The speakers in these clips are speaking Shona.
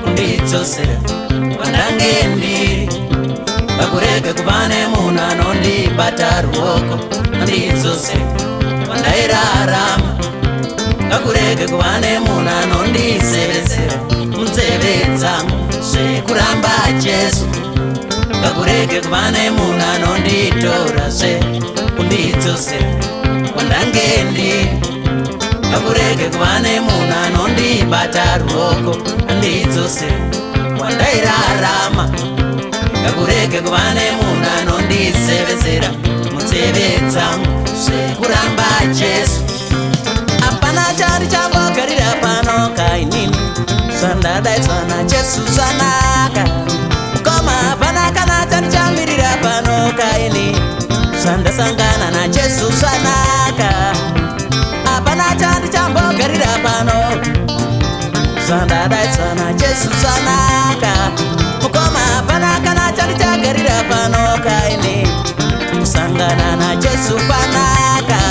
Kunditsosera kwandangendiri ngakurege kuvane munhu anondibata ruoko andidzosera kwandairarama ngakurege kuvane munhu anondisevesera munzeve dzangu zvekuramba Jesu ngakurege kuvane munhu anonditora kundidzosera kwandangendiri ngakurege kuvane munhu anondibata ruoko andidzosera kwandairarama ngakurege kuvane munhu anondisevesera munzeve dzangu zvekuramba Jesu apana chari chambogarira pano kainini zvandadaidzwa naJesu zvanaka koma hapana kana chari chamirira pano kaini zvandasangana naJesu zvanaka apana chari chambogarira pano zvandadaidzwa naJesu zvanaka koma hapana kana chari chagarira pano kaini kusangana naJesu kwanaka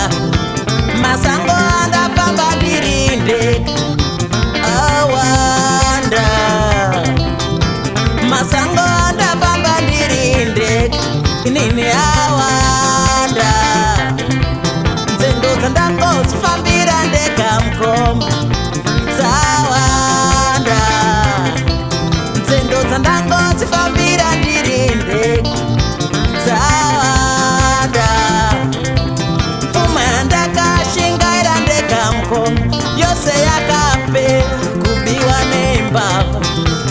masango andafamba ndiri ndega awanda masango andafamba ndiri ndega inini awanda nzendo dzandangozifambira ndega mukoma dzawanda nzendo dzandangozifambira ndiri ndega dzawanda pfuma yandakashingaira ndega mukoma yose yakapera kubiwa nembavha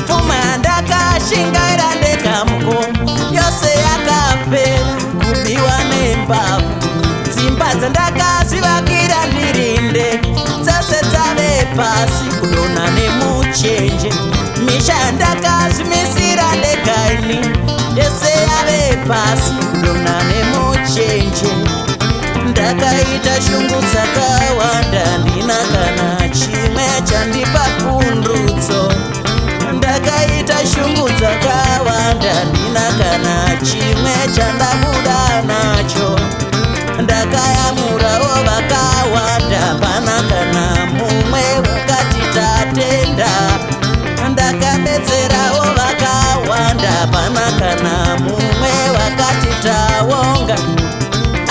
pfuma yandakashingaira ndega mukoma yose yakapera kubiwa nembavha dzimba dzandakazvivakira ndiri ndega dzose dzave pasi kudonha nemuchenje misha yandakazvimisira ndega ini yese yave pasi kudonha nemuchenje ndakaita shungu dzakawanda ndina kana chimwe chandipa pundutso ndakaita shungu dzakawanda ndina kana chimwe chandabuda nacho ndakayamurawo vakawanda pana kana mumwe wakati tatenda ndakabetserawo vakawanda pana kana mumwe wakati tawonga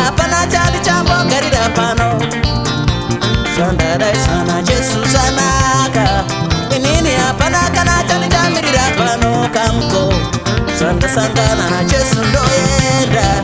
hapana chari chambogarira pano zvandadaiswa naJesu zvanaka inini hapana kana chari chamirira pano kango zvandasangana naJesu ndoenda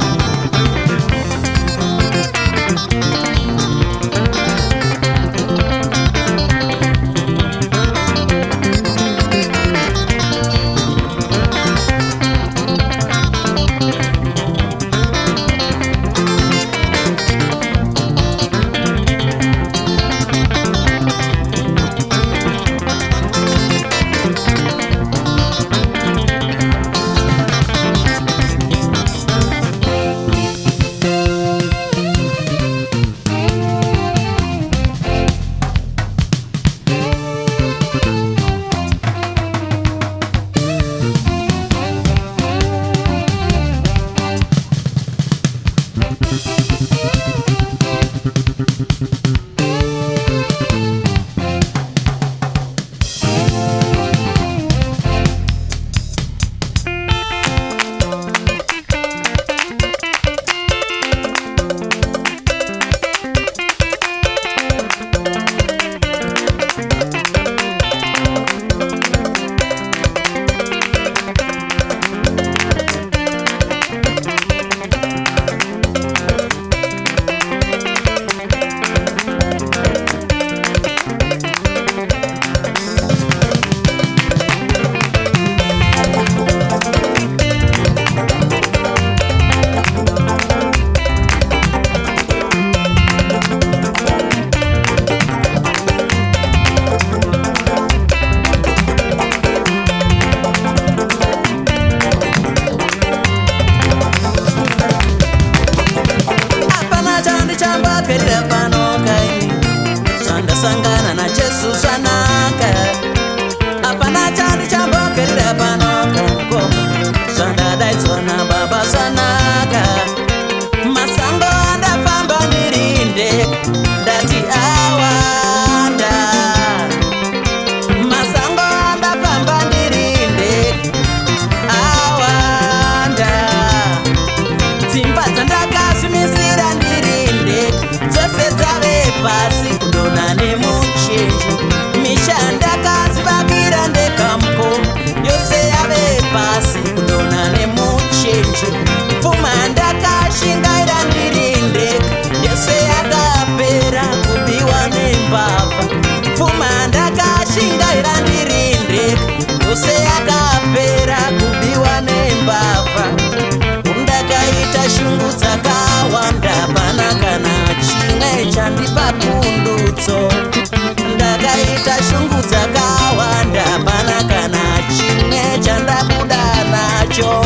muhedzo ndakaita shungu dzakawanda pana kana chimwe chandabuda nacho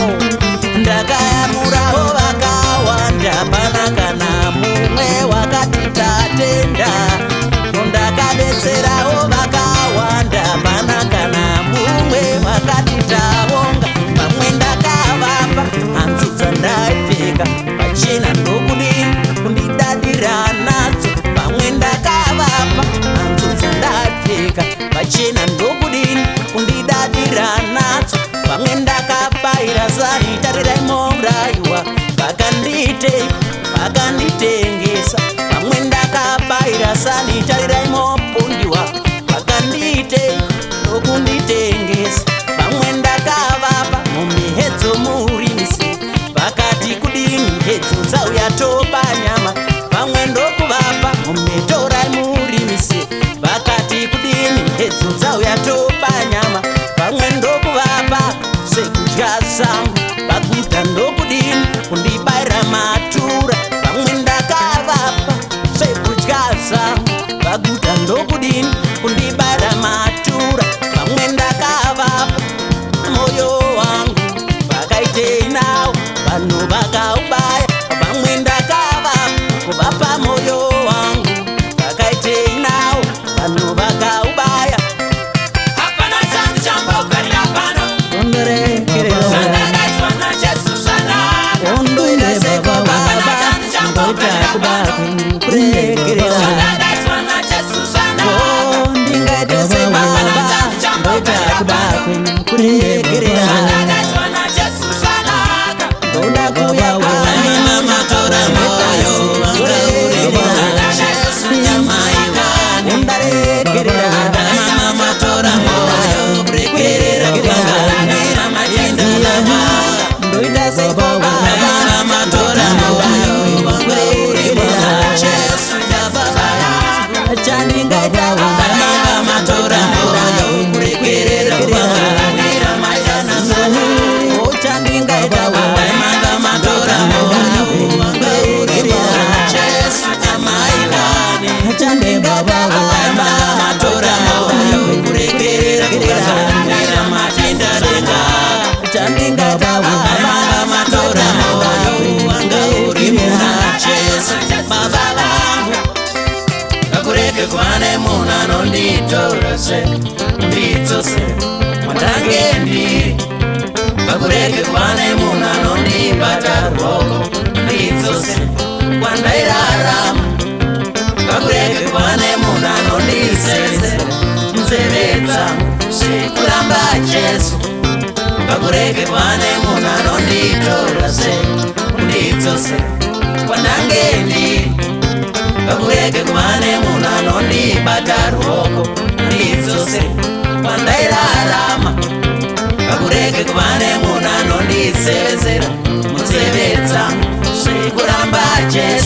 ndakayamurawo vakawanda pana kana mumwe wakati tatenda ndakadetserawo vakawanda pana kana mumwe wakati tavonga pamwe ndakavapa hanzu dzandaipfeka pachena ndokudini kundidadira nadzo pamwe ndakavapa hanzu dzandaipfeka pachena ndokudini kundidadira nadzo pamwe ndakabayira zani tariraimauraiwa vakanditengesa pamwe ndakabayira zani tariraimapundiwa vakanditei nokunditengesa pamwe ndakavapa mumihedzo murimisi vakati kudini hedzo dzauya topa nyama pamwe ndokuvapa mumitorai murimisi vakati kudini hedzo dzauya topa nyama pamwe ndokuvapa sekudya zangu pakuta ndokudini kundibayira matura pamwe ndakavapa sekudya zangu pakuta ndokudini kundibayira matura pamwe ndakavapa moyo wangu vakaitei nawo vanhu vakaubaya pamwe ndakavapa kuvapa moyo wangu vakaitei nawo vanhu vakaubaya hapana changu chambogarira pano ondorekerera zvandakaitwa najesu zvanaka ondoita sekobaba chamboita kurekerera zvandakaitwa najesu zvanaka ndingaite sebaba ndoita kuda kwenyu kurekerera zvandakaitwa najesu zvanaka ndoda kuya matora moyo kurekerera jesu nyamaiwa undarekerera matora moyo kurekerera kuganira majenda lama ndoita sekobaba matora moyo kurekerera jesu nyamaiwa chandingaita matora moyo kurekerera kuganira majenda lama chandingaita matora moyo kurekerera jesu nyamaiwa chandingaita matora moyo kurekerera kuganira majenda lama chandingaita matora moyo wanga uri muna jesu baba vangu ngakureke kwane munhu anonditora se ndidzose mwandange ndiri ngakureke kwane munhu anondibata ruoko ndidzose kwandairarama ngakureke kwane munhu anondisezera nzeve dzangu zvekuramba jesu ngakureke kwane munhu anonditora se ndidzose kwandange ndiri ngakureke kwane munhu anondibata ruoko ndidzose kwandairarama ngakureke kwane munhu anondisevedzera munzeve dzangu zvekuramba jesu